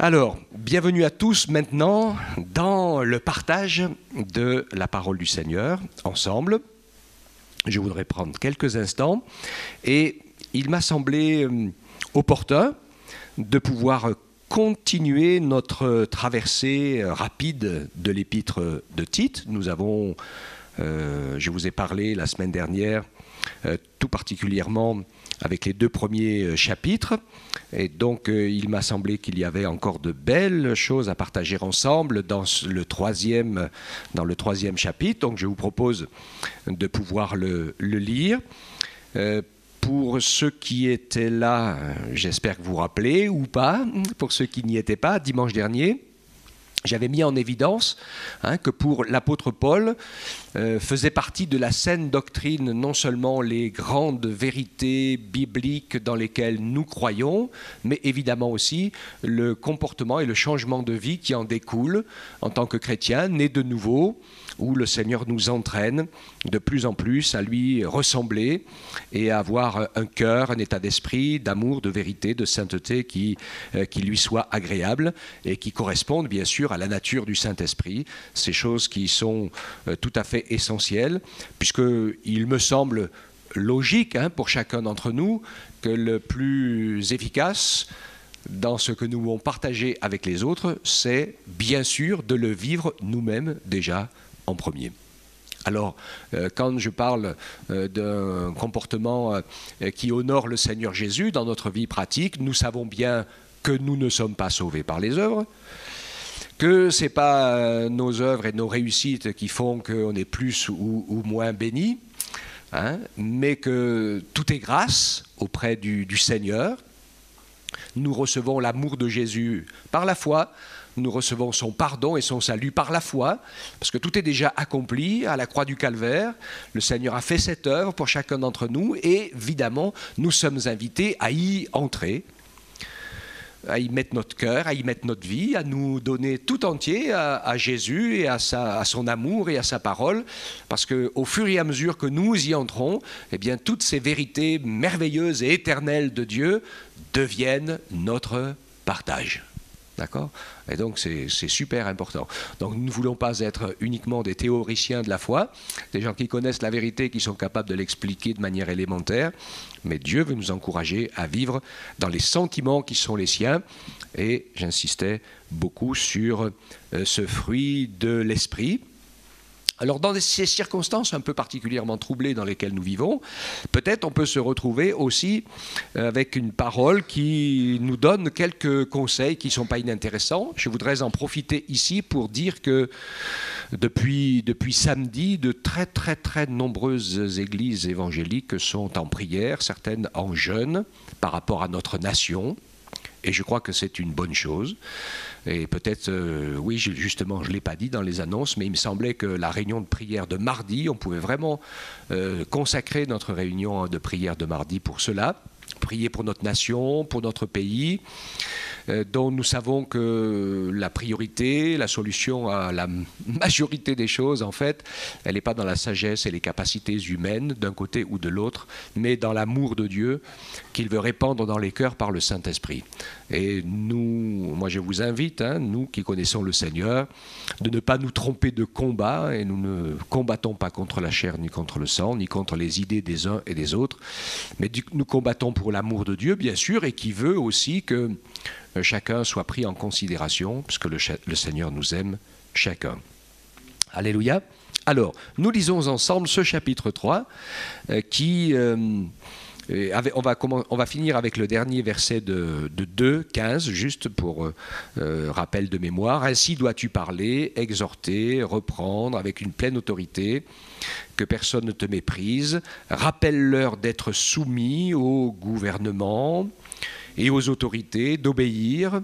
Alors, bienvenue à tous maintenant dans le partage de la parole du Seigneur, ensemble. Je voudrais prendre quelques instants et il m'a semblé opportun de pouvoir continuer notre traversée rapide de l'épître de Tite. Nous avons, je vous ai parlé la semaine dernière, tout particulièrement avec les 2 premiers chapitres. Et donc, il m'a semblé qu'il y avait encore de belles choses à partager ensemble dans le troisième chapitre. Donc, je vous propose de pouvoir le lire. Pour ceux qui étaient là, j'espère que vous vous rappelez ou pas, pour ceux qui n'y étaient pas, dimanche dernier, j'avais mis en évidence que pour l'apôtre Paul, faisait partie de la saine doctrine non seulement les grandes vérités bibliques dans lesquelles nous croyons, mais évidemment aussi le comportement et le changement de vie qui en découle en tant que chrétien, né de nouveau, où le Seigneur nous entraîne de plus en plus à lui ressembler et à avoir un cœur, un état d'esprit, d'amour, de vérité, de sainteté qui lui soit agréable et qui correspondent bien sûr à la nature du Saint-Esprit, ces choses qui sont tout à fait essentielles, puisqu'il me semble logique pour chacun d'entre nous que le plus efficace dans ce que nous voulons partager avec les autres, c'est bien sûr de le vivre nous-mêmes déjà en premier. Alors, quand je parle d'un comportement qui honore le Seigneur Jésus dans notre vie pratique, nous savons bien que nous ne sommes pas sauvés par les œuvres, que ce n'est pas nos œuvres et nos réussites qui font qu'on est plus ou moins bénis, mais que tout est grâce auprès du Seigneur. Nous recevons l'amour de Jésus par la foi, nous recevons son pardon et son salut par la foi, parce que tout est déjà accompli à la croix du Calvaire. Le Seigneur a fait cette œuvre pour chacun d'entre nous et évidemment, nous sommes invités à y entrer, à y mettre notre cœur, à y mettre notre vie, à nous donner tout entier à Jésus et à son amour et à sa parole, parce qu'au fur et à mesure que nous y entrons, eh bien, toutes ces vérités merveilleuses et éternelles de Dieu deviennent notre partage. D'accord ? Et donc c'est super important. Donc nous ne voulons pas être uniquement des théoriciens de la foi, des gens qui connaissent la vérité, qui sont capables de l'expliquer de manière élémentaire, mais Dieu veut nous encourager à vivre dans les sentiments qui sont les siens. Et j'insistais beaucoup sur ce fruit de l'esprit. Alors dans ces circonstances un peu particulièrement troublées dans lesquelles nous vivons, peut-être on peut se retrouver aussi avec une parole qui nous donne quelques conseils qui ne sont pas inintéressants. Je voudrais en profiter ici pour dire que depuis samedi, de très nombreuses églises évangéliques sont en prière, certaines en jeûne par rapport à notre nation. Et je crois que c'est une bonne chose. Et peut-être, oui, justement, je ne l'ai pas dit dans les annonces, mais il me semblait que la réunion de prière de mardi, on pouvait vraiment consacrer notre réunion de prière de mardi pour cela. Prier pour notre nation, pour notre pays, dont nous savons que la priorité, la solution à la majorité des choses, en fait, elle n'est pas dans la sagesse et les capacités humaines d'un côté ou de l'autre, mais dans l'amour de Dieu qu'il veut répandre dans les cœurs par le Saint-Esprit. Et nous, moi je vous invite, nous qui connaissons le Seigneur, de ne pas nous tromper de combat, et nous ne combattons pas contre la chair, ni contre le sang, ni contre les idées des uns et des autres, mais nous combattons pour l'amour de Dieu, bien sûr, et qui veut aussi que chacun soit pris en considération, parce que le Seigneur nous aime chacun. Alléluia. Alors, nous lisons ensemble ce chapitre 3 qui... on va finir avec le dernier verset de 2:15, juste pour rappel de mémoire. « Ainsi dois-tu parler, exhorter, reprendre avec une pleine autorité, que personne ne te méprise. Rappelle-leur d'être soumis au gouvernement et aux autorités, d'obéir,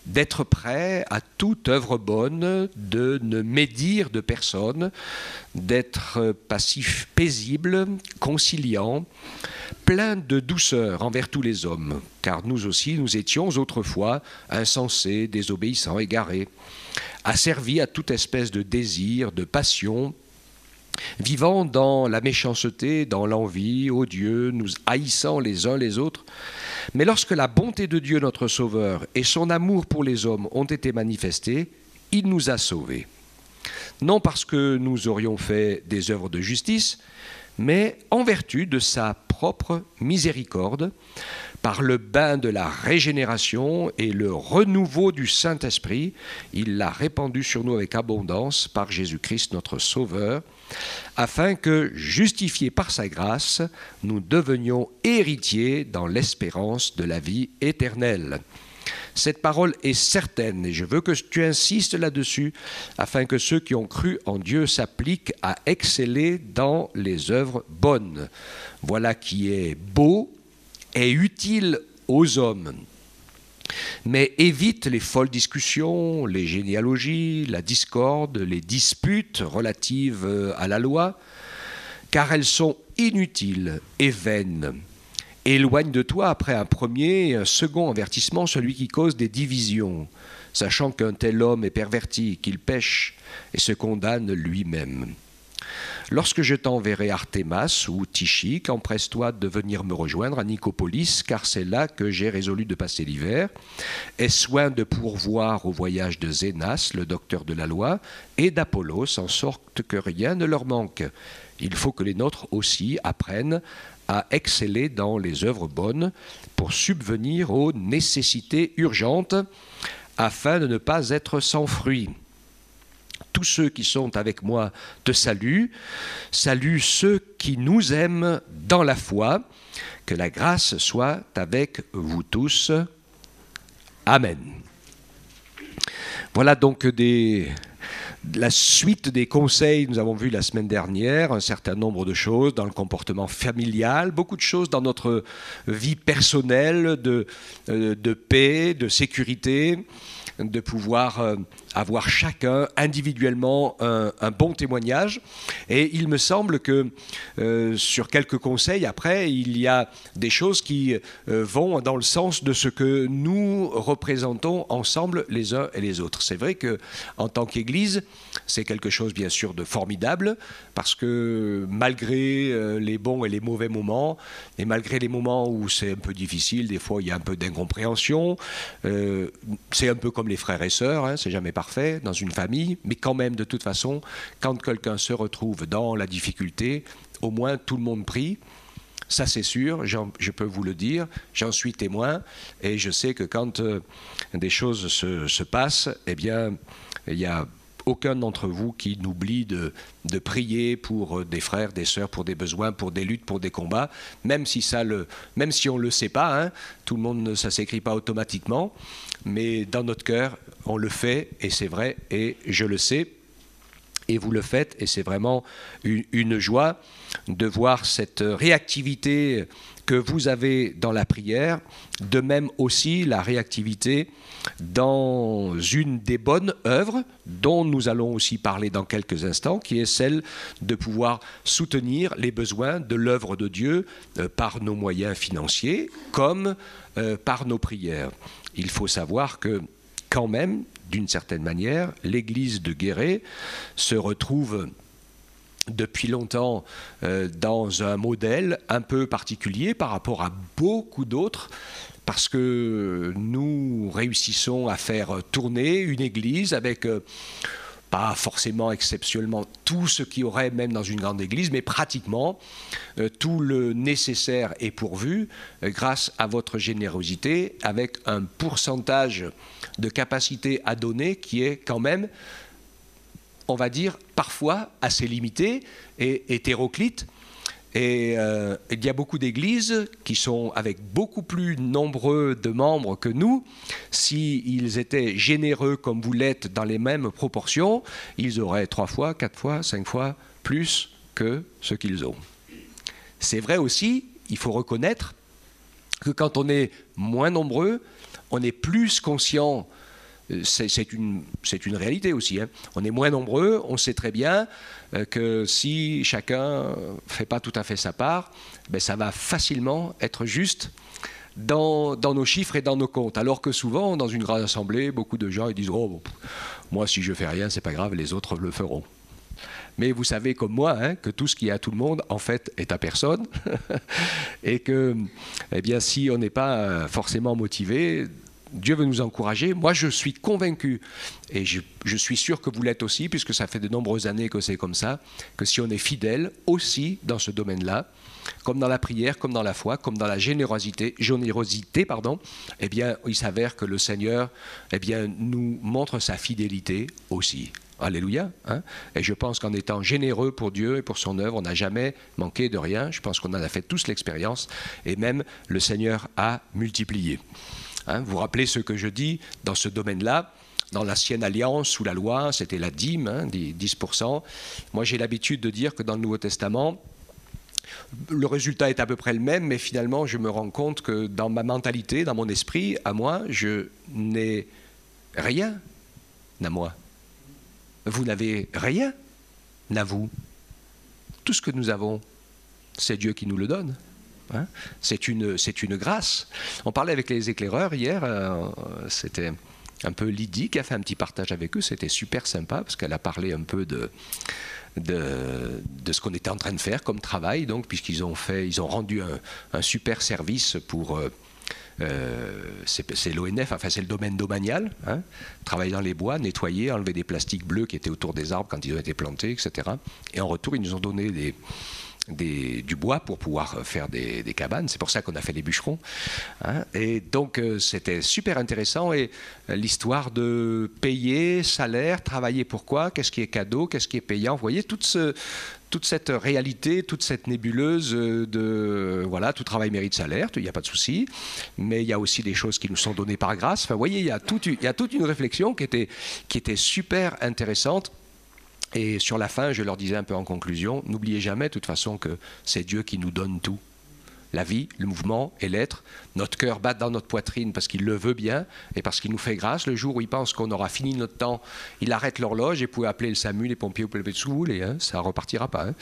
d'être prêt à toute œuvre bonne, de ne médire de personne, d'être passif, paisible, conciliant, plein de douceur envers tous les hommes, car nous aussi, nous étions autrefois insensés, désobéissants, égarés, asservis à toute espèce de désir, de passion, vivant dans la méchanceté, dans l'envie, odieux, nous haïssant les uns les autres. Mais lorsque la bonté de Dieu notre Sauveur et son amour pour les hommes ont été manifestés, il nous a sauvés. Non parce que nous aurions fait des œuvres de justice, mais en vertu de sa propre miséricorde, par le bain de la régénération et le renouveau du Saint-Esprit, il l'a répandu sur nous avec abondance par Jésus-Christ notre Sauveur, afin que, justifiés par sa grâce, nous devenions héritiers dans l'espérance de la vie éternelle. Cette parole est certaine et je veux que tu insistes là-dessus afin que ceux qui ont cru en Dieu s'appliquent à exceller dans les œuvres bonnes. Voilà qui est beau et utile aux hommes. Mais évite les folles discussions, les généalogies, la discorde, les disputes relatives à la loi, car elles sont inutiles et vaines. Éloigne de toi, après un premier et un second avertissement, celui qui cause des divisions, sachant qu'un tel homme est perverti, qu'il pêche et se condamne lui-même. Lorsque je t'enverrai Artémas ou Tychique, empresse-toi de venir me rejoindre à Nicopolis, car c'est là que j'ai résolu de passer l'hiver. Aie soin de pourvoir au voyage de Zénas, le docteur de la loi, et d'Apollos, en sorte que rien ne leur manque. Il faut que les nôtres aussi apprennent à exceller dans les œuvres bonnes pour subvenir aux nécessités urgentes, afin de ne pas être sans fruit. Tous ceux qui sont avec moi te saluent. Salue ceux qui nous aiment dans la foi. Que la grâce soit avec vous tous. Amen. Voilà donc la suite des conseils. Nous avons vu la semaine dernière un certain nombre de choses dans le comportement familial, beaucoup de choses dans notre vie personnelle, de paix, de sécurité, de pouvoir avoir chacun individuellement un bon témoignage. Et il me semble que sur quelques conseils, après, il y a des choses qui vont dans le sens de ce que nous représentons ensemble les uns et les autres. C'est vrai qu'en tant qu'Église, c'est quelque chose bien sûr de formidable, parce que malgré les bons et les mauvais moments, et malgré les moments où c'est un peu difficile, des fois il y a un peu d'incompréhension, c'est un peu comme les frères et sœurs, hein, c'est jamais parfait dans une famille, mais quand même de toute façon, quand quelqu'un se retrouve dans la difficulté, au moins tout le monde prie. Ça c'est sûr, je peux vous le dire, j'en suis témoin, et je sais que quand des choses se passent, eh bien, il n'y a aucun d'entre vous qui n'oublie de prier pour des frères, des sœurs, pour des besoins, pour des luttes, pour des combats, même si on ne le sait pas, hein, tout le monde, ça ne s'écrit pas automatiquement, mais dans notre cœur, on le fait, et c'est vrai, et je le sais, et vous le faites, et c'est vraiment une joie de voir cette réactivité que vous avez dans la prière, de même aussi la réactivité dans une des bonnes œuvres dont nous allons aussi parler dans quelques instants, qui est celle de pouvoir soutenir les besoins de l'œuvre de Dieu par nos moyens financiers comme par nos prières. Il faut savoir que quand même, d'une certaine manière, l'église de Guéret se retrouve depuis longtemps dans un modèle un peu particulier par rapport à beaucoup d'autres, parce que nous réussissons à faire tourner une église avec pas forcément exceptionnellement tout ce qu'il y aurait même dans une grande église, mais pratiquement tout le nécessaire est pourvu grâce à votre générosité, avec un pourcentage de capacité à donner qui est quand même, on va dire, parfois assez limité et hétéroclite. Et il y a beaucoup d'églises qui sont avec beaucoup plus nombreux de membres que nous. S'ils étaient généreux comme vous l'êtes dans les mêmes proportions, ils auraient 3 fois, 4 fois, 5 fois plus que ce qu'ils ont. C'est vrai aussi, il faut reconnaître que quand on est moins nombreux, on est plus conscient. C'est une réalité aussi, hein. On est moins nombreux, on sait très bien que si chacun ne fait pas tout à fait sa part, ben ça va facilement être juste dans nos chiffres et dans nos comptes. Alors que souvent, dans une grande assemblée, beaucoup de gens ils disent « Oh, bon, moi si je ne fais rien, c'est pas grave, les autres le feront ». Mais vous savez comme moi hein, que tout ce qui est à tout le monde, en fait, est à personne. Et que, eh bien, si on n'est pas forcément motivé, Dieu veut nous encourager. Moi, je suis convaincu, et je suis sûr que vous l'êtes aussi, puisque ça fait de nombreuses années que c'est comme ça, que si on est fidèle aussi dans ce domaine-là, comme dans la prière, comme dans la foi, comme dans la générosité, eh bien, il s'avère que le Seigneur eh bien, nous montre sa fidélité aussi. Alléluia. Hein? Et je pense qu'en étant généreux pour Dieu et pour son œuvre, on n'a jamais manqué de rien. Je pense qu'on en a fait tous l'expérience, et même le Seigneur a multiplié. Hein, vous vous rappelez ce que je dis dans ce domaine-là, dans l'ancienne alliance, sous la loi, c'était la dîme, hein, 10%. Moi, j'ai l'habitude de dire que dans le Nouveau Testament, le résultat est à peu près le même, mais finalement, je me rends compte que dans ma mentalité, dans mon esprit, à moi, je n'ai rien à moi. Vous n'avez rien à vous. Tout ce que nous avons, c'est Dieu qui nous le donne. Hein, c'est une grâce. On parlait avec les éclaireurs hier, c'était un peu Lydie qui a fait un petit partage avec eux, c'était super sympa parce qu'elle a parlé un peu de ce qu'on était en train de faire comme travail, donc, puisqu'ils ont rendu un super service pour... c'est l'ONF, enfin c'est le domaine domanial, hein, travailler dans les bois, nettoyer, enlever des plastiques bleus qui étaient autour des arbres quand ils ont été plantés, etc. Et en retour, ils nous ont donné du bois pour pouvoir faire des cabanes. C'est pour ça qu'on a fait les bûcherons. Hein. Et donc, c'était super intéressant. Et l'histoire de payer, salaire, travailler pourquoi, qu'est-ce qui est cadeau, qu'est-ce qui est payant. Vous voyez, toute cette réalité, toute cette nébuleuse de... Voilà, tout travail mérite salaire, il n'y a pas de souci. Mais il y a aussi des choses qui nous sont données par grâce. Enfin, vous voyez, il y a toute une réflexion qui était super intéressante. Et sur la fin, je leur disais un peu en conclusion, n'oubliez jamais de toute façon que c'est Dieu qui nous donne tout. La vie, le mouvement et l'être. Notre cœur bat dans notre poitrine parce qu'il le veut bien et parce qu'il nous fait grâce. Le jour où il pense qu'on aura fini notre temps, il arrête l'horloge et vous pouvez appeler le SAMU, les pompiers, vous pouvez appeler tout ce que vous voulez, hein, ça ne repartira pas. Hein.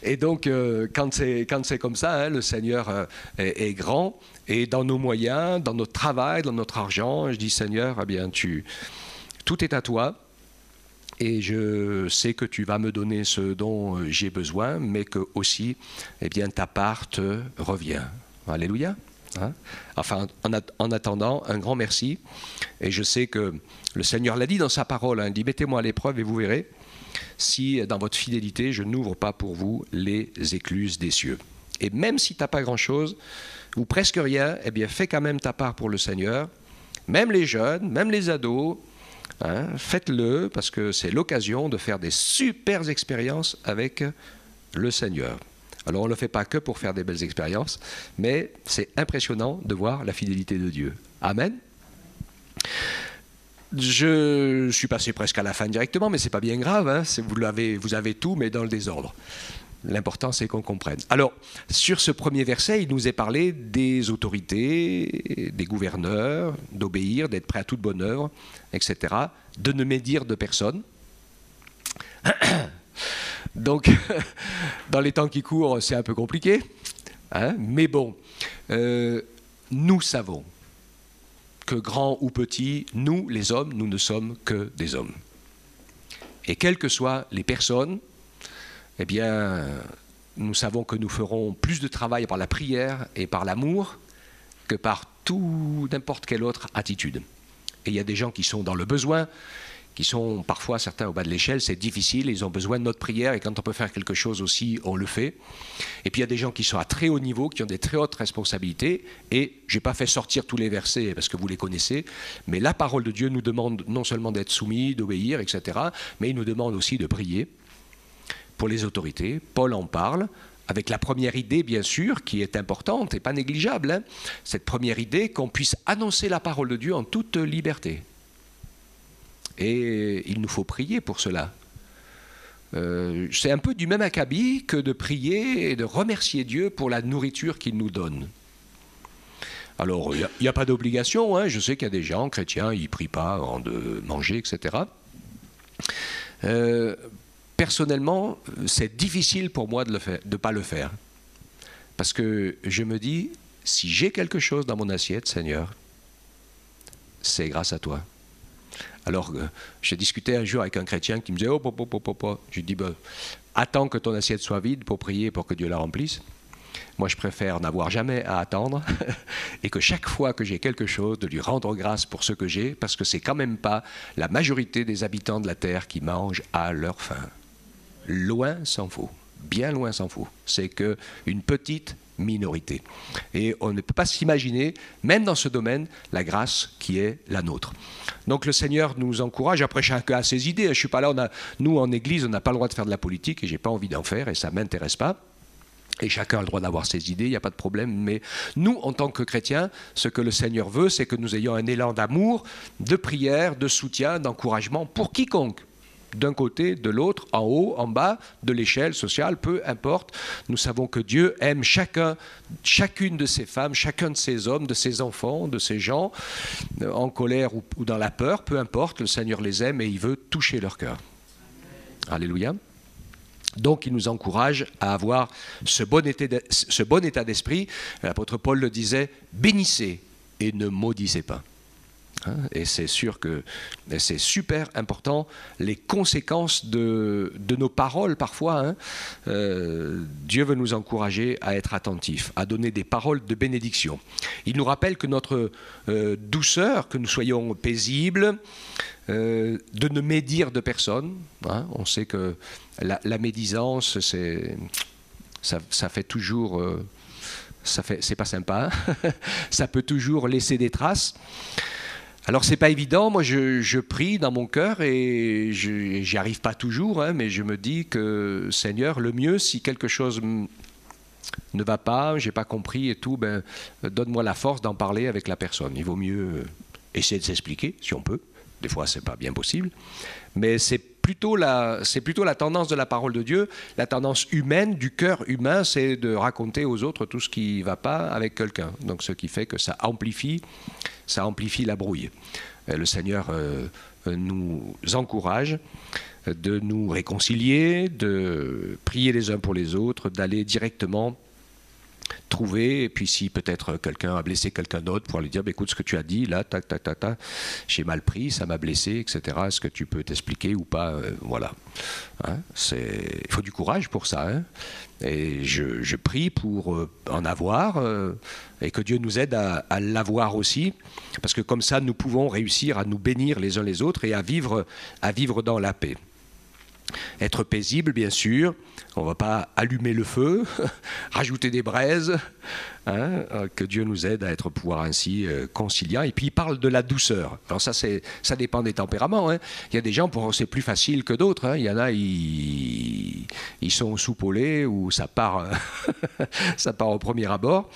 Et donc, quand c'est comme ça, hein, le Seigneur est grand. Et dans nos moyens, dans notre travail, dans notre argent, je dis Seigneur, eh bien, tout est à toi. Et je sais que tu vas me donner ce dont j'ai besoin, mais que aussi, eh bien, ta part te revient. Alléluia. Hein? Enfin, en attendant, un grand merci. Et je sais que le Seigneur l'a dit dans sa parole. Hein, il dit, mettez-moi à l'épreuve et vous verrez si, dans votre fidélité, je n'ouvre pas pour vous les écluses des cieux. Et même si tu n'as pas grand-chose, ou presque rien, eh bien, fais quand même ta part pour le Seigneur. Même les jeunes, même les ados, hein, faites-le parce que c'est l'occasion de faire des super expériences avec le Seigneur. Alors on ne le fait pas que pour faire des belles expériences, mais c'est impressionnant de voir la fidélité de Dieu. Amen. Je suis passé presque à la fin directement, mais ce n'est pas bien grave. Hein, vous avez tout, mais dans le désordre. L'important, c'est qu'on comprenne. Alors, sur ce premier verset, il nous est parlé des autorités, des gouverneurs, d'obéir, d'être prêt à toute bonne œuvre, etc., de ne médire de personne. Donc, dans les temps qui courent, c'est un peu compliqué. Hein, mais bon, nous savons que grands ou petits, nous, les hommes, nous ne sommes que des hommes. Et quelles que soient les personnes, eh bien, nous savons que nous ferons plus de travail par la prière et par l'amour que par n'importe quelle autre attitude. Et il y a des gens qui sont dans le besoin, qui sont parfois certains au bas de l'échelle, c'est difficile, ils ont besoin de notre prière et quand on peut faire quelque chose aussi, on le fait. Et puis il y a des gens qui sont à très haut niveau, qui ont des très hautes responsabilités et je n'ai pas fait sortir tous les versets parce que vous les connaissez, mais la parole de Dieu nous demande non seulement d'être soumis, d'obéir, etc., mais il nous demande aussi de prier pour les autorités. Paul en parle, avec la première idée, bien sûr, qui est importante et pas négligeable. Hein, cette première idée qu'on puisse annoncer la parole de Dieu en toute liberté. Et il nous faut prier pour cela. C'est un peu du même acabit que de prier et de remercier Dieu pour la nourriture qu'il nous donne. Alors, il n'y a pas d'obligation. Hein, je sais qu'il y a des gens chrétiens, ils ne prient pas avant de manger, etc. Personnellement, c'est difficile pour moi de ne pas le faire. Parce que je me dis, si j'ai quelque chose dans mon assiette, Seigneur, c'est grâce à toi. Alors, j'ai discuté un jour avec un chrétien qui me disait « Oh, je lui dis bah, attends que ton assiette soit vide pour prier pour que Dieu la remplisse. Moi, je préfère n'avoir jamais à attendre et que chaque fois que j'ai quelque chose, de lui rendre grâce pour ce que j'ai, parce que c'est quand même pas la majorité des habitants de la terre qui mangent à leur faim. Loin s'en faut, bien loin s'en faut. C'est qu'une petite minorité. Et on ne peut pas s'imaginer, même dans ce domaine, la grâce qui est la nôtre. Donc le Seigneur nous encourage, après chacun a ses idées, je ne suis pas là, nous en Église, on n'a pas le droit de faire de la politique et je n'ai pas envie d'en faire et ça ne m'intéresse pas. Et chacun a le droit d'avoir ses idées, il n'y a pas de problème. Mais nous, en tant que chrétiens, ce que le Seigneur veut, c'est que nous ayons un élan d'amour, de prière, de soutien, d'encouragement pour quiconque. D'un côté, de l'autre, en haut, en bas, de l'échelle sociale, peu importe. Nous savons que Dieu aime chacune de ces femmes, chacun de ces hommes, de ces enfants, de ces gens, en colère ou dans la peur, peu importe, le Seigneur les aime et il veut toucher leur cœur. Alléluia. Donc, il nous encourage à avoir ce bon état d'esprit. L'apôtre Paul le disait, bénissez et ne maudissez pas. Et c'est sûr que c'est super important, les conséquences de nos paroles parfois. Dieu veut nous encourager à être attentifs, à donner des paroles de bénédiction. Il nous rappelle que notre douceur, que nous soyons paisibles, de ne médire de personne. On sait que la médisance, ça fait toujours... c'est pas sympa. Ça peut toujours laisser des traces. Alors c'est pas évident, moi je prie dans mon cœur et j'y arrive pas toujours, mais je me dis que Seigneur, le mieux si quelque chose ne va pas, j'ai pas compris et tout, donne-moi la force d'en parler avec la personne. Il vaut mieux essayer de s'expliquer si on peut. Des fois c'est pas bien possible, mais c'est plutôt la tendance de la parole de Dieu, la tendance humaine, du cœur humain, c'est de raconter aux autres tout ce qui ne va pas avec quelqu'un. Donc ce qui fait que ça amplifie la brouille. Le Seigneur nous encourage de nous réconcilier, de prier les uns pour les autres, d'aller directement trouver, et puis si peut-être quelqu'un a blessé quelqu'un d'autre, pour lui dire écoute ce que tu as dit là, tac, tac, tac, tac, j'ai mal pris, ça m'a blessé, etc. Est-ce que tu peux t'expliquer ou pas voilà. Il faut du courage pour ça. Et je prie pour en avoir et que Dieu nous aide à l'avoir aussi, parce que comme ça nous pouvons réussir à nous bénir les uns les autres et à vivre dans la paix. Être paisible, bien sûr, on ne va pas allumer le feu, rajouter des braises, que Dieu nous aide à être pouvoir ainsi conciliant. Et puis il parle de la douceur. Alors ça dépend des tempéraments. Il y a des gens pour eux c'est plus facile que d'autres. Il y en a, ils sont soupolés ou ça part, ça part au premier abord.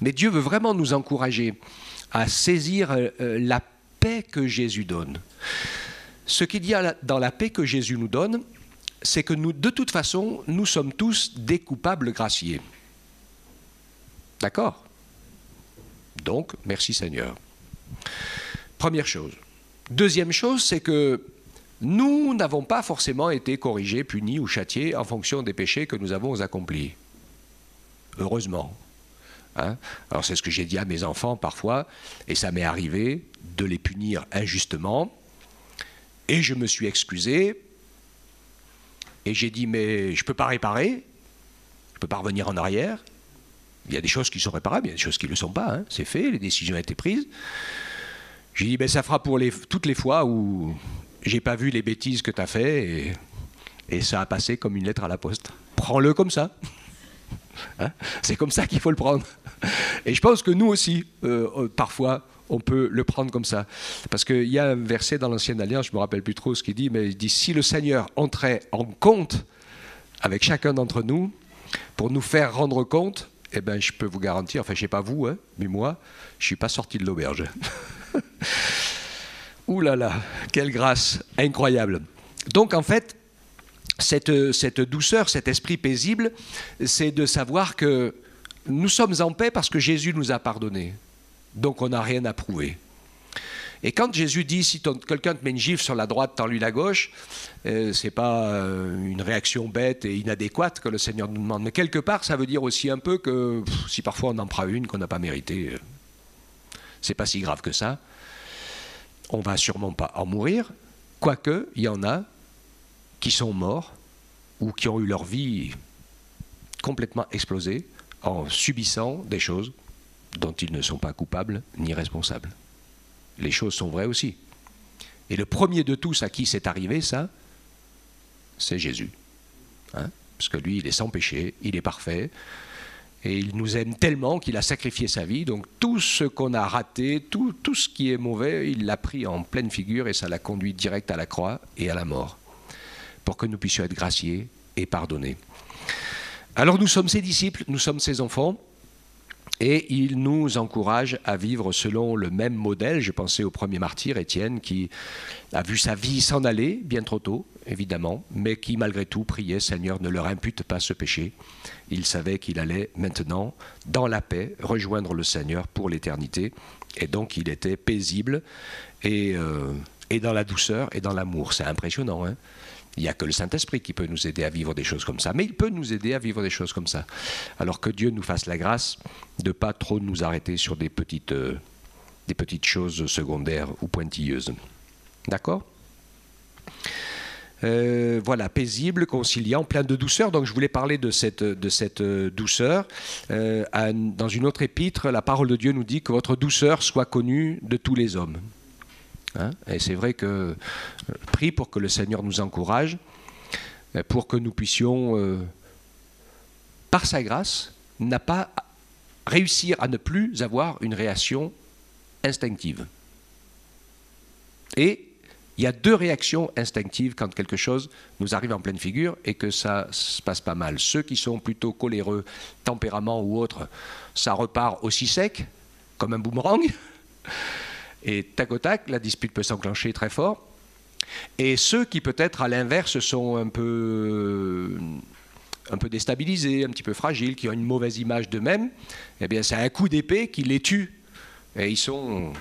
Mais Dieu veut vraiment nous encourager à saisir la paix que Jésus donne. Ce qu'il y a dans la paix que Jésus nous donne, c'est que nous, de toute façon, nous sommes tous des coupables graciés. D'accord ? Donc, merci Seigneur. Première chose. Deuxième chose, c'est que nous n'avons pas forcément été corrigés, punis ou châtiés en fonction des péchés que nous avons accomplis. Heureusement. Alors c'est ce que j'ai dit à mes enfants parfois, et ça m'est arrivé de les punir injustement. Et je me suis excusé, et j'ai dit, mais je ne peux pas réparer, je ne peux pas revenir en arrière. Il y a des choses qui sont réparables, il y a des choses qui ne le sont pas, c'est fait, les décisions ont été prises. J'ai dit, ça fera pour toutes les fois où je n'ai pas vu les bêtises que tu as fait, et ça a passé comme une lettre à la poste. Prends-le comme ça. C'est comme ça qu'il faut le prendre. Et je pense que nous aussi, parfois, on peut le prendre comme ça. Parce qu'il y a un verset dans l'Ancienne Alliance, je ne me rappelle plus trop ce qu'il dit, mais il dit « Si le Seigneur entrait en compte avec chacun d'entre nous, pour nous faire rendre compte, eh ben, je peux vous garantir, enfin je ne sais pas vous, mais moi, je ne suis pas sorti de l'auberge. » Ouh là là, quelle grâce incroyable. Donc en fait, cette douceur, cet esprit paisible, c'est de savoir que nous sommes en paix parce que Jésus nous a pardonné. Donc on n'a rien à prouver. Et quand Jésus dit, si quelqu'un te met une gifle sur la droite, tends-lui la gauche, ce n'est pas une réaction bête et inadéquate que le Seigneur nous demande. Mais quelque part, ça veut dire aussi un peu que si parfois on en prend une qu'on n'a pas méritée, c'est pas si grave que ça. on ne va sûrement pas en mourir, quoique il y en a qui sont morts ou qui ont eu leur vie complètement explosée en subissant des choses dont ils ne sont pas coupables ni responsables. Les choses sont vraies aussi. Et le premier de tous à qui c'est arrivé, ça, c'est Jésus. Hein? Parce que lui, il est sans péché, il est parfait, et il nous aime tellement qu'il a sacrifié sa vie. Donc tout ce qu'on a raté, tout ce qui est mauvais, il l'a pris en pleine figure et ça l'a conduit direct à la croix et à la mort, pour que nous puissions être graciés et pardonnés. Alors nous sommes ses disciples, nous sommes ses enfants, et il nous encourage à vivre selon le même modèle. Je pensais au premier martyr, Étienne, qui a vu sa vie s'en aller, bien trop tôt, évidemment, mais qui malgré tout priait, Seigneur, ne leur impute pas ce péché. Il savait qu'il allait maintenant, dans la paix, rejoindre le Seigneur pour l'éternité, et donc il était paisible, et dans la douceur, et dans l'amour. C'est impressionnant, hein ? Il n'y a que le Saint-Esprit qui peut nous aider à vivre des choses comme ça. Mais il peut nous aider à vivre des choses comme ça. Alors que Dieu nous fasse la grâce de ne pas trop nous arrêter sur des petites choses secondaires ou pointilleuses. D'accord ? Voilà, paisible, conciliant, plein de douceur. Donc je voulais parler de cette douceur. Dans une autre épître, la parole de Dieu nous dit que votre douceur soit connue de tous les hommes. Hein? Et c'est vrai que prie pour que le Seigneur nous encourage, pour que nous puissions, par sa grâce, réussir à ne plus avoir une réaction instinctive. Et il y a 2 réactions instinctives quand quelque chose nous arrive en pleine figure et que ça se passe pas mal. Ceux qui sont plutôt coléreux, tempérament ou autre, ça repart aussi sec, comme un boomerang. Et tac au tac, la dispute peut s'enclencher très fort. Et ceux qui peut-être à l'inverse sont un peu déstabilisés, un petit peu fragiles, qui ont une mauvaise image d'eux-mêmes, eh bien c'est un coup d'épée qui les tue. Et ils sont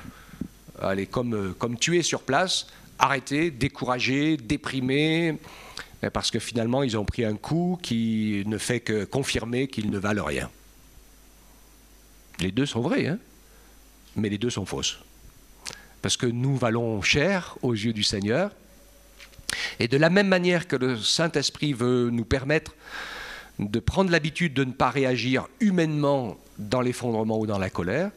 comme tués sur place, arrêtés, découragés, déprimés, parce que finalement ils ont pris un coup qui ne fait que confirmer qu'ils ne valent rien. Les 2 sont vrais, hein, mais les 2 sont fausses. Parce que nous valons cher aux yeux du Seigneur. Et de la même manière que le Saint-Esprit veut nous permettre de prendre l'habitude de ne pas réagir humainement dans l'effondrement ou dans la colère,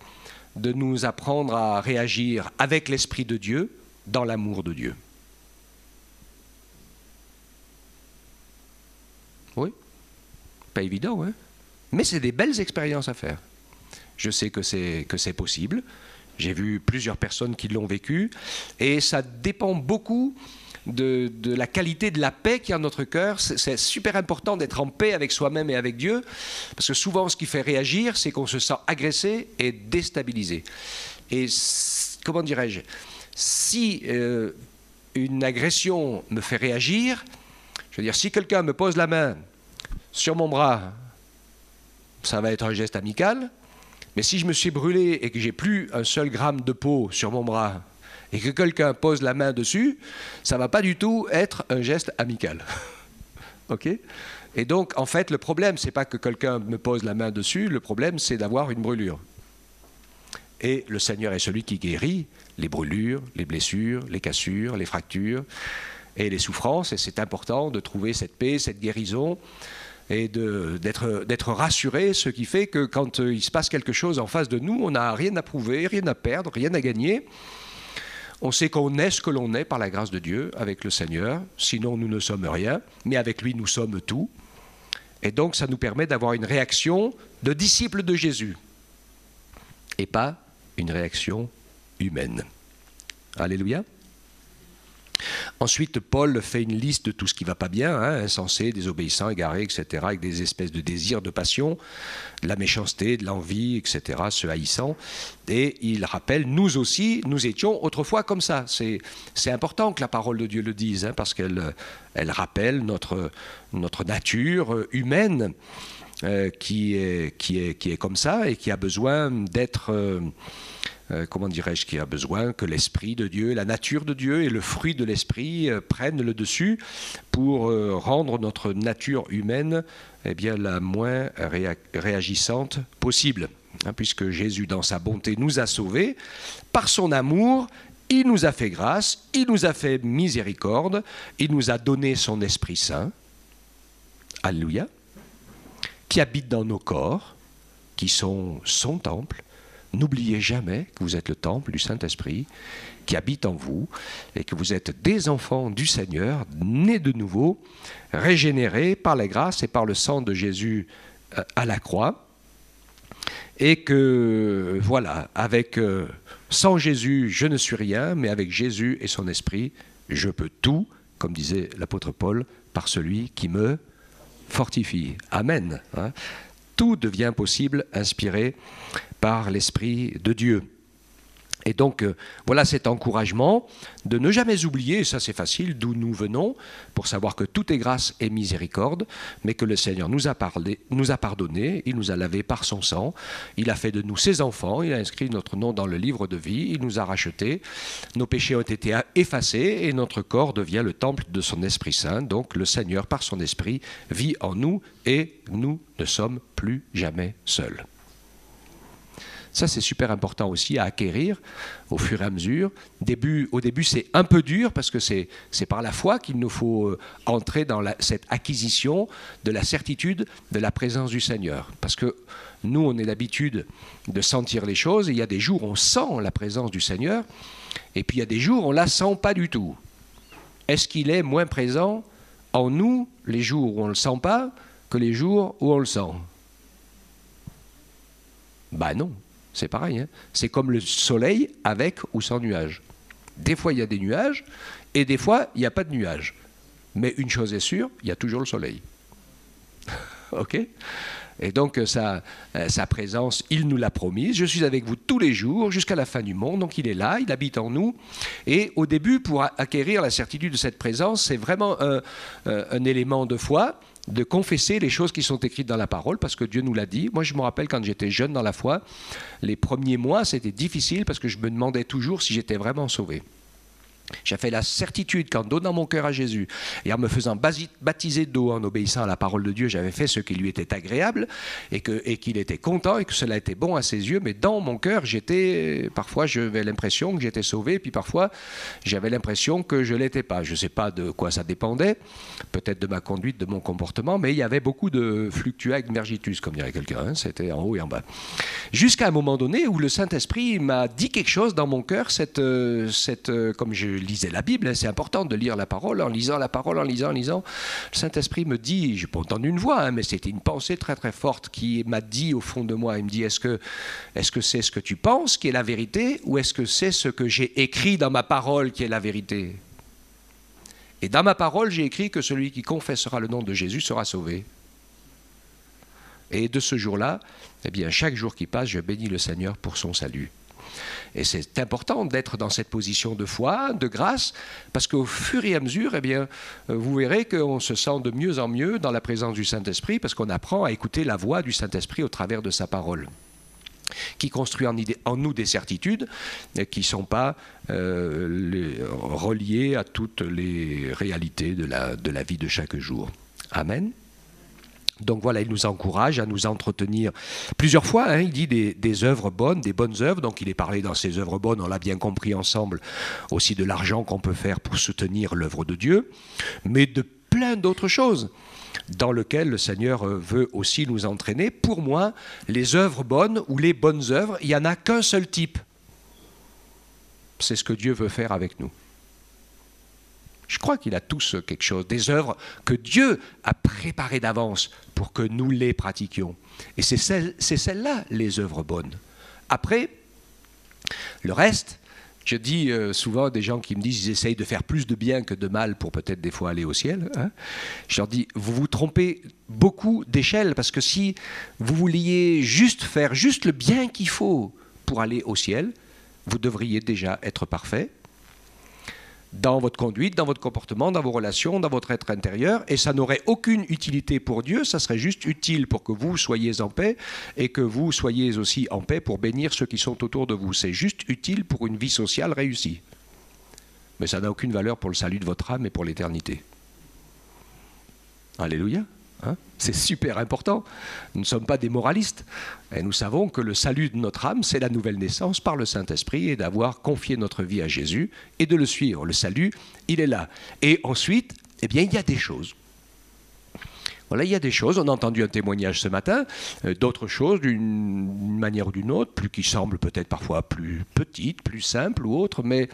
de nous apprendre à réagir avec l'Esprit de Dieu dans l'amour de Dieu. Oui, pas évident, hein ? Mais c'est des belles expériences à faire. Je sais que c'est possible. J'ai vu plusieurs personnes qui l'ont vécu et ça dépend beaucoup de la qualité de la paix qu'il y a dans notre cœur. C'est super important d'être en paix avec soi-même et avec Dieu parce que souvent ce qui fait réagir, c'est qu'on se sent agressé et déstabilisé. Et comment dirais-je ? Si une agression me fait réagir, je veux dire, si quelqu'un me pose la main sur mon bras, ça va être un geste amical. Mais si je me suis brûlé et que j'ai plus un seul gramme de peau sur mon bras et que quelqu'un pose la main dessus, ça ne va pas du tout être un geste amical. Ok ? Et donc, en fait, le problème, ce n'est pas que quelqu'un me pose la main dessus, le problème, c'est d'avoir une brûlure. Et le Seigneur est celui qui guérit les brûlures, les blessures, les cassures, les fractures et les souffrances. Et c'est important de trouver cette paix, cette guérison, et d'être rassuré, ce qui fait que quand il se passe quelque chose en face de nous, on n'a rien à prouver, rien à perdre, rien à gagner. On sait qu'on est ce que l'on est par la grâce de Dieu avec le Seigneur, sinon nous ne sommes rien, mais avec lui nous sommes tout. Et donc ça nous permet d'avoir une réaction de disciple de Jésus, et pas une réaction humaine. Alléluia. Ensuite, Paul fait une liste de tout ce qui ne va pas bien, hein, insensé, désobéissant, égaré, etc., avec des espèces de désirs, de passion, de la méchanceté, de l'envie, etc., se haïssant. Et il rappelle, nous aussi, nous étions autrefois comme ça. C'est important que la parole de Dieu le dise, hein, parce qu'elle rappelle notre nature humaine qui est comme ça et qui a besoin d'être... comment dirais-je, qui a besoin que l'Esprit de Dieu, la nature de Dieu et le fruit de l'Esprit prennent le dessus pour rendre notre nature humaine bien, la moins réagissante possible. Hein, puisque Jésus, dans sa bonté, nous a sauvés par son amour il nous a fait grâce, il nous a fait miséricorde, il nous a donné son Esprit Saint, alléluia, qui habite dans nos corps, qui sont son temple. N'oubliez jamais que vous êtes le temple du Saint-Esprit qui habite en vous et que vous êtes des enfants du Seigneur, nés de nouveau, régénérés par la grâce et par le sang de Jésus à la croix. Et que, voilà, sans Jésus, je ne suis rien, mais avec Jésus et son Esprit, je peux tout, comme disait l'apôtre Paul, par celui qui me fortifie. Amen. Tout devient possible, inspiré par l'Esprit de Dieu. Et donc, voilà cet encouragement de ne jamais oublier, ça c'est facile, d'où nous venons, pour savoir que tout est grâce et miséricorde, mais que le Seigneur nous a pardonné, il nous a lavés par son sang, il a fait de nous ses enfants, il a inscrit notre nom dans le livre de vie, il nous a rachetés, nos péchés ont été effacés et notre corps devient le temple de son Esprit Saint. Donc le Seigneur, par son Esprit, vit en nous et nous ne sommes plus jamais seuls. Ça, c'est super important aussi à acquérir au fur et à mesure. Au début, c'est un peu dur parce que c'est par la foi qu'il nous faut entrer dans cette acquisition de la certitude de la présence du Seigneur. Parce que nous, on a l'habitude de sentir les choses et il y a des jours où on sent la présence du Seigneur et puis il y a des jours où on ne la sent pas du tout. Est-ce qu'il est moins présent en nous les jours où on ne le sent pas que les jours où on le sent? Ben non. C'est pareil, hein. C'est comme le soleil avec ou sans nuages. Des fois, il y a des nuages, et des fois, il n'y a pas de nuages. Mais une chose est sûre, il y a toujours le soleil. OK ? Et donc, sa présence, il nous l'a promise. Je suis avec vous tous les jours, jusqu'à la fin du monde. Donc, il est là, il habite en nous. Et au début, pour acquérir la certitude de cette présence, c'est vraiment un élément de foi, de confesser les choses qui sont écrites dans la parole, parce que Dieu nous l'a dit. Moi, je me rappelle quand j'étais jeune dans la foi, les premiers mois, c'était difficile parce que je me demandais toujours si j'étais vraiment sauvé. J'avais la certitude qu'en donnant mon cœur à Jésus et en me faisant baptiser d'eau, en obéissant à la parole de Dieu, j'avais fait ce qui lui était agréable et qu'il était content et que cela était bon à ses yeux. Mais dans mon cœur, parfois j'avais l'impression que j'étais sauvé, puis parfois j'avais l'impression que je ne l'étais pas. Je ne sais pas de quoi ça dépendait, peut-être de ma conduite, de mon comportement, mais il y avait beaucoup de fluctua mergitus, comme dirait quelqu'un, hein. C'était en haut et en bas. Jusqu'à un moment donné où le Saint-Esprit m'a dit quelque chose dans mon cœur, comme je lisais la Bible, hein, c'est important de lire la parole, en lisant la parole, en lisant. Le Saint-Esprit me dit, je n'ai pas entendu une voix, hein, mais c'était une pensée très très forte qui m'a dit au fond de moi, il me dit, est-ce que c'est ce que tu penses qui est la vérité, ou est-ce que c'est ce que j'ai écrit dans ma parole qui est la vérité? Et dans ma parole, j'ai écrit que celui qui confessera le nom de Jésus sera sauvé. Et de ce jour-là, eh bien, chaque jour qui passe, je bénis le Seigneur pour son salut. Et c'est important d'être dans cette position de foi, de grâce, parce qu'au fur et à mesure, eh bien, vous verrez qu'on se sent de mieux en mieux dans la présence du Saint-Esprit, parce qu'on apprend à écouter la voix du Saint-Esprit au travers de sa parole, qui construit en nous des certitudes qui ne sont pas reliées à toutes les réalités de la vie de chaque jour. Amen. Donc voilà, il nous encourage à nous entretenir plusieurs fois, hein, il dit des œuvres bonnes, des bonnes œuvres. Donc il est parlé dans ces œuvres bonnes, on l'a bien compris ensemble, aussi de l'argent qu'on peut faire pour soutenir l'œuvre de Dieu, mais de plein d'autres choses dans lesquelles le Seigneur veut aussi nous entraîner. Pour moi, les œuvres bonnes ou les bonnes œuvres, il n'y en a qu'un seul type. C'est ce que Dieu veut faire avec nous. Je crois qu'il a tous quelque chose, des œuvres que Dieu a préparées d'avance pour que nous les pratiquions. Et c'est celles-là, les œuvres bonnes. Après, le reste, je dis souvent à des gens qui me disent qu'ils essayent de faire plus de bien que de mal pour peut-être des fois aller au ciel. Hein. Je leur dis, vous vous trompez beaucoup d'échelle, parce que si vous vouliez faire juste le bien qu'il faut pour aller au ciel, vous devriez déjà être parfait dans votre conduite, dans votre comportement, dans vos relations, dans votre être intérieur, et ça n'aurait aucune utilité pour Dieu, ça serait juste utile pour que vous soyez en paix, et que vous soyez aussi en paix pour bénir ceux qui sont autour de vous. C'est juste utile pour une vie sociale réussie. Mais ça n'a aucune valeur pour le salut de votre âme et pour l'éternité. Alléluia. Hein, c'est super important. Nous ne sommes pas des moralistes. Et nous savons que le salut de notre âme, c'est la nouvelle naissance par le Saint-Esprit et d'avoir confié notre vie à Jésus et de le suivre. Le salut, il est là. Et ensuite, eh bien, il y a des choses. Voilà, il y a des choses. On a entendu un témoignage ce matin, d'autres choses d'une manière ou d'une autre, qui semblent peut-être parfois plus petites, plus simples ou autres, mais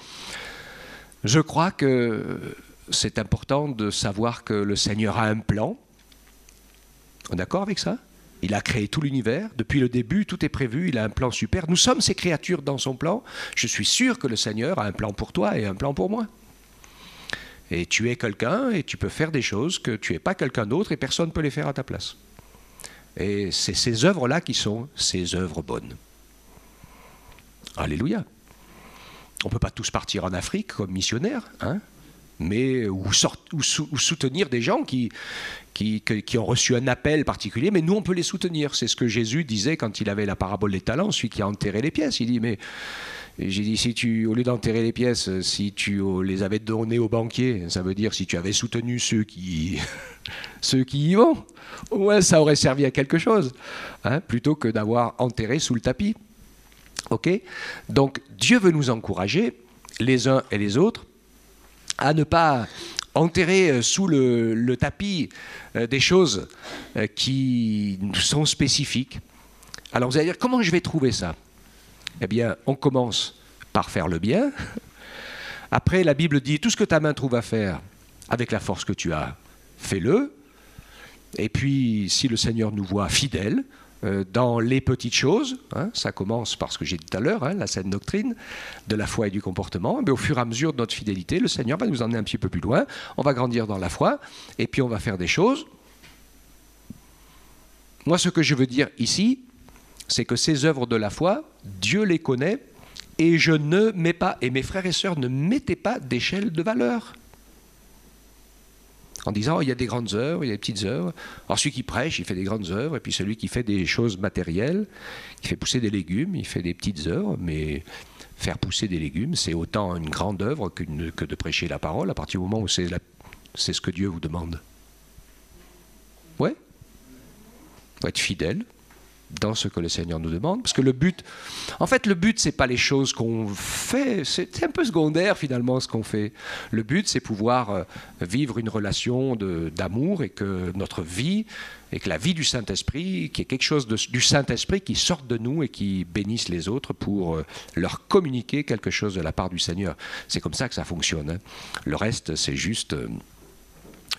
je crois que c'est important de savoir que le Seigneur a un plan. On est d'accord avec ça? Il a créé tout l'univers. Depuis le début, tout est prévu. Il a un plan super. Nous sommes ses créatures dans son plan. Je suis sûr que le Seigneur a un plan pour toi et un plan pour moi. Et tu es quelqu'un et tu peux faire des choses que tu n'es pas quelqu'un d'autre et personne ne peut les faire à ta place. Et c'est ces œuvres-là qui sont ces œuvres bonnes. Alléluia. On ne peut pas tous partir en Afrique comme missionnaires, hein, mais, ou soutenir des gens qui ont reçu un appel particulier, mais nous on peut les soutenir. C'est ce que Jésus disait quand il avait la parabole des talents, celui qui a enterré les pièces. Il dit, mais j'ai dit, si tu, au lieu d'enterrer les pièces, si tu les avais données aux banquiers, ça veut dire si tu avais soutenu ceux qui y vont, ouais, ça aurait servi à quelque chose, hein, plutôt que d'avoir enterré sous le tapis. Ok? Donc Dieu veut nous encourager, les uns et les autres, à ne pas enterrer sous le tapis des choses qui sont spécifiques. Alors vous allez dire, comment je vais trouver ça? Eh bien, on commence par faire le bien. Après, la Bible dit, tout ce que ta main trouve à faire, avec la force que tu as, fais-le. Et puis, si le Seigneur nous voit fidèles, dans les petites choses, hein, ça commence par ce que j'ai dit tout à l'heure, hein, la saine doctrine de la foi et du comportement, mais au fur et à mesure de notre fidélité, le Seigneur va nous emmener un petit peu plus loin, on va grandir dans la foi, et puis on va faire des choses. Moi, ce que je veux dire ici, c'est que ces œuvres de la foi, Dieu les connaît, et je ne mets pas, et mes frères et sœurs ne mettez pas d'échelle de valeur. En disant, il y a des grandes œuvres, il y a des petites œuvres. Alors celui qui prêche, il fait des grandes œuvres, et puis celui qui fait des choses matérielles, qui fait pousser des légumes, il fait des petites œuvres, mais faire pousser des légumes, c'est autant une grande œuvre que de prêcher la parole, à partir du moment où c'est ce que Dieu vous demande. Ouais. Il faut être fidèle dans ce que le Seigneur nous demande, parce que le but, en fait le but c'est pas les choses qu'on fait, c'est un peu secondaire finalement ce qu'on fait. Le but c'est pouvoir vivre une relation d'amour et que notre vie, et que la vie du Saint-Esprit, qu'il y ait quelque chose du Saint-Esprit qui sorte de nous et qui bénisse les autres pour leur communiquer quelque chose de la part du Seigneur. C'est comme ça que ça fonctionne, hein. Le reste c'est juste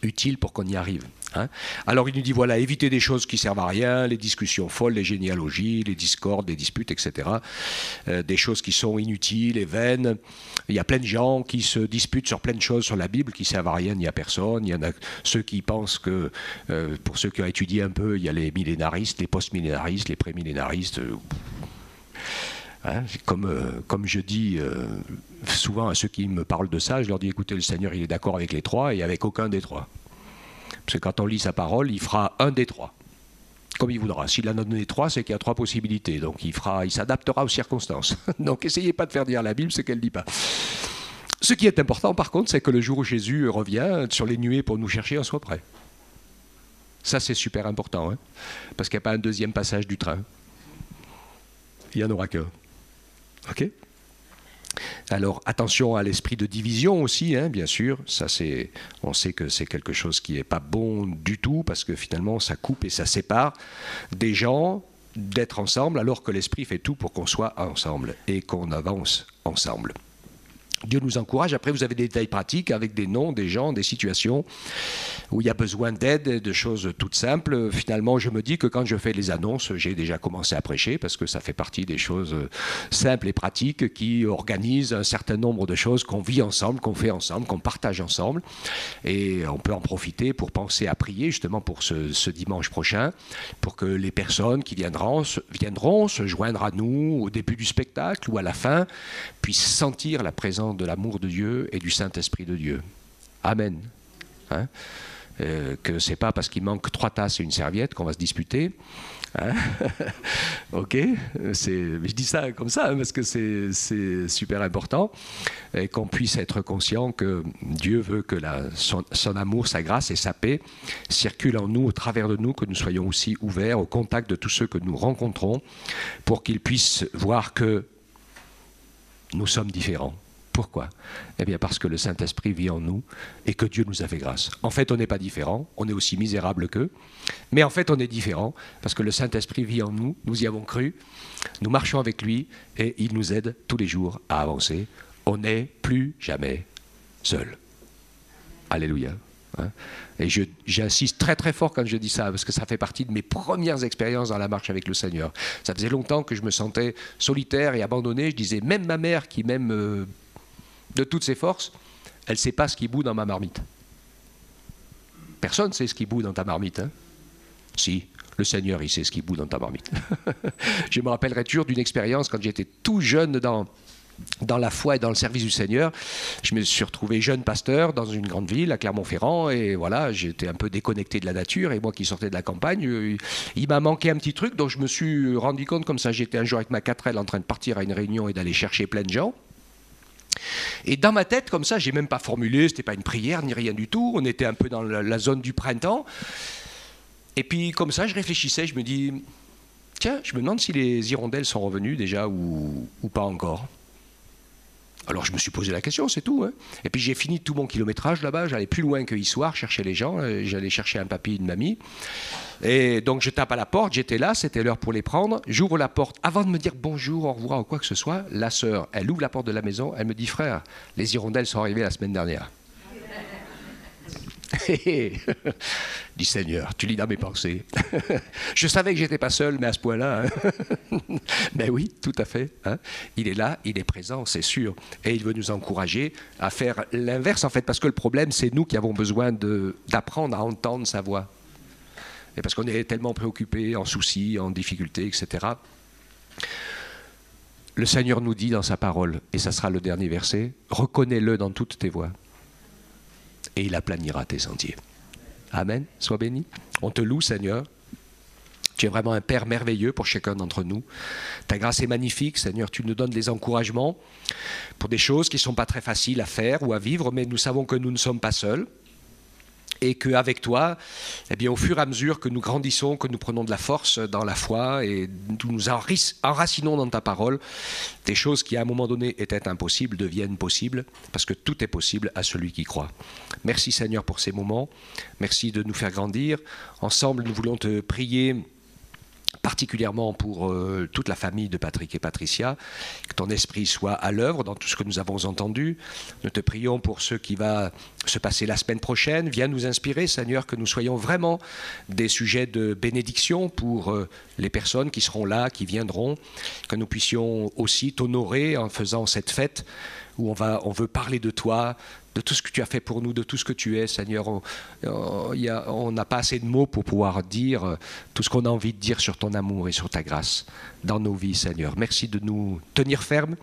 utile pour qu'on y arrive. Hein. Alors il nous dit, voilà, évitez des choses qui servent à rien, les discussions folles, les généalogies, les discordes, les disputes, etc. Des choses qui sont inutiles et vaines. Il y a plein de gens qui se disputent sur plein de choses sur la Bible qui servent à rien ni à personne. Il y en a ceux qui pensent que, pour ceux qui ont étudié un peu, il y a les millénaristes, les post-millénaristes, les pré-millénaristes. Hein, comme je dis souvent à ceux qui me parlent de ça, je leur dis, écoutez, le Seigneur il est d'accord avec les trois et avec aucun des trois. Parce que quand on lit sa parole, il fera un des trois, comme il voudra. S'il en a donné trois, c'est qu'il y a trois possibilités. Donc il s'adaptera aux circonstances. Donc essayez pas de faire dire la Bible ce qu'elle ne dit pas. Ce qui est important par contre, c'est que le jour où Jésus revient sur les nuées pour nous chercher, on soit prêt. Ça c'est super important, hein, parce qu'il n'y a pas un deuxième passage du train. Il n'y en aura qu'un. Ok ? Alors attention à l'esprit de division aussi, hein, bien sûr. Ça, on sait que c'est quelque chose qui n'est pas bon du tout parce que finalement ça coupe et ça sépare des gens d'être ensemble alors que l'esprit fait tout pour qu'on soit ensemble et qu'on avance ensemble. Dieu nous encourage. Après, vous avez des détails pratiques avec des noms, des gens, des situations où il y a besoin d'aide, de choses toutes simples. Finalement, je me dis que quand je fais les annonces, j'ai déjà commencé à prêcher parce que ça fait partie des choses simples et pratiques qui organisent un certain nombre de choses qu'on vit ensemble, qu'on fait ensemble, qu'on partage ensemble. Et on peut en profiter pour penser à prier justement pour ce dimanche prochain, pour que les personnes qui viendront se joindre à nous au début du spectacle ou à la fin, puissent sentir la présence de l'amour de Dieu et du Saint-Esprit de Dieu. Amen. Hein? que c'est pas parce qu'il manque 3 tasses et une serviette qu'on va se disputer. Hein. Ok, je dis ça comme ça hein, parce que c'est super important et qu'on puisse être conscient que Dieu veut que son amour, sa grâce et sa paix circulent en nous, au travers de nous, que nous soyons aussi ouverts au contact de tous ceux que nous rencontrons pour qu'ils puissent voir que nous sommes différents. Pourquoi? Eh bien parce que le Saint-Esprit vit en nous et que Dieu nous a fait grâce. En fait, on n'est pas différents, on est aussi misérables qu'eux, mais en fait, on est différents parce que le Saint-Esprit vit en nous, nous y avons cru, nous marchons avec lui et il nous aide tous les jours à avancer. On n'est plus jamais seul. Alléluia. Et j'insiste très très fort quand je dis ça, parce que ça fait partie de mes premières expériences dans la marche avec le Seigneur. Ça faisait longtemps que je me sentais solitaire et abandonné. Je disais, même ma mère qui m'aime de toutes ses forces, elle ne sait pas ce qui bout dans ma marmite. Personne ne sait ce qui bout dans ta marmite. Hein? Si, le Seigneur, il sait ce qui bout dans ta marmite. Je me rappellerai toujours d'une expérience quand j'étais tout jeune dans la foi et dans le service du Seigneur. Je me suis retrouvé jeune pasteur dans une grande ville, à Clermont-Ferrand, et voilà, j'étais un peu déconnecté de la nature, et moi qui sortais de la campagne, il m'a manqué un petit truc, donc je me suis rendu compte comme ça, j'étais un jour avec ma 4L en train de partir à une réunion et d'aller chercher plein de gens. Et dans ma tête, comme ça, j'ai même pas formulé, c'était pas une prière ni rien du tout, on était un peu dans la zone du printemps, et puis comme ça, je réfléchissais, je me dis, tiens, je me demande si les hirondelles sont revenues déjà ou pas encore. Alors je me suis posé la question, c'est tout. Hein. Et puis j'ai fini tout mon kilométrage là-bas, j'allais plus loin que Issoire, chercher les gens, j'allais chercher un papy et une mamie. Et donc je tape à la porte, j'étais là, c'était l'heure pour les prendre. J'ouvre la porte, avant de me dire bonjour, au revoir ou quoi que ce soit, la sœur, elle ouvre la porte de la maison, elle me dit, frère, les hirondelles sont arrivées la semaine dernière. Dis Seigneur, tu lis dans mes pensées. Je savais que j'étais pas seul, mais à ce point-là, hein. Ben oui, tout à fait. Hein. Il est là, il est présent, c'est sûr, et il veut nous encourager à faire l'inverse en fait, parce que le problème, c'est nous qui avons besoin d'apprendre à entendre sa voix, et parce qu'on est tellement préoccupés, en soucis, en difficultés, etc. Le Seigneur nous dit dans sa parole, et ça sera le dernier verset, reconnais-le dans toutes tes voies. Et il aplanira tes sentiers. Amen, sois béni. On te loue, Seigneur. Tu es vraiment un Père merveilleux pour chacun d'entre nous. Ta grâce est magnifique, Seigneur. Tu nous donnes des encouragements pour des choses qui ne sont pas très faciles à faire ou à vivre, mais nous savons que nous ne sommes pas seuls. Et qu'avec toi, eh bien, au fur et à mesure que nous grandissons, que nous prenons de la force dans la foi et nous enracinons dans ta parole, des choses qui à un moment donné étaient impossibles deviennent possibles, parce que tout est possible à celui qui croit. Merci Seigneur pour ces moments, merci de nous faire grandir. Ensemble, nous voulons te prier particulièrement pour toute la famille de Patrick et Patricia, que ton esprit soit à l'œuvre dans tout ce que nous avons entendu. Nous te prions pour ce qui va se passer la semaine prochaine. Viens nous inspirer, Seigneur, que nous soyons vraiment des sujets de bénédiction pour les personnes qui seront là, qui viendront, que nous puissions aussi t'honorer en faisant cette fête où on veut parler de toi, de tout ce que tu as fait pour nous, de tout ce que tu es, Seigneur. On n'a pas assez de mots pour pouvoir dire tout ce qu'on a envie de dire sur ton amour et sur ta grâce dans nos vies, Seigneur. Merci de nous tenir fermes,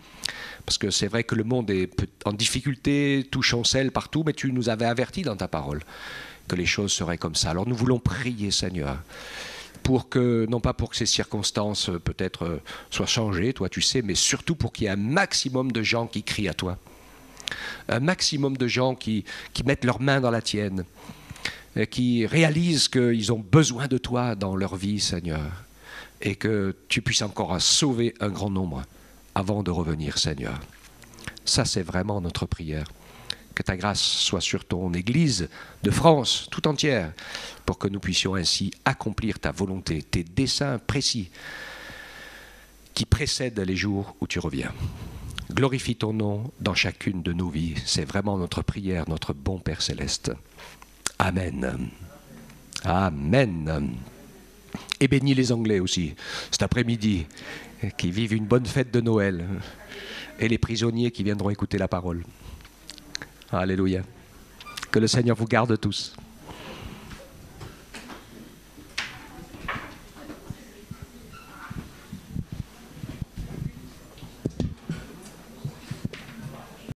parce que c'est vrai que le monde est en difficulté, tout chancelle partout, mais tu nous avais avertis dans ta parole que les choses seraient comme ça. Alors nous voulons prier, Seigneur, pour que, non pas pour que ces circonstances peut-être soient changées, toi tu sais, mais surtout pour qu'il y ait un maximum de gens qui crient à toi. Un maximum de gens qui mettent leurs mains dans la tienne, qui réalisent qu'ils ont besoin de toi dans leur vie, Seigneur, et que tu puisses encore sauver un grand nombre avant de revenir, Seigneur. Ça, c'est vraiment notre prière. Que ta grâce soit sur ton Église de France tout entière, pour que nous puissions ainsi accomplir ta volonté, tes desseins précis qui précèdent les jours où tu reviens. Glorifie ton nom dans chacune de nos vies. C'est vraiment notre prière, notre bon Père Céleste. Amen. Amen. Et bénis les Anglais aussi, cet après-midi, qui vivent une bonne fête de Noël, et les prisonniers qui viendront écouter la parole. Alléluia. Que le Seigneur vous garde tous.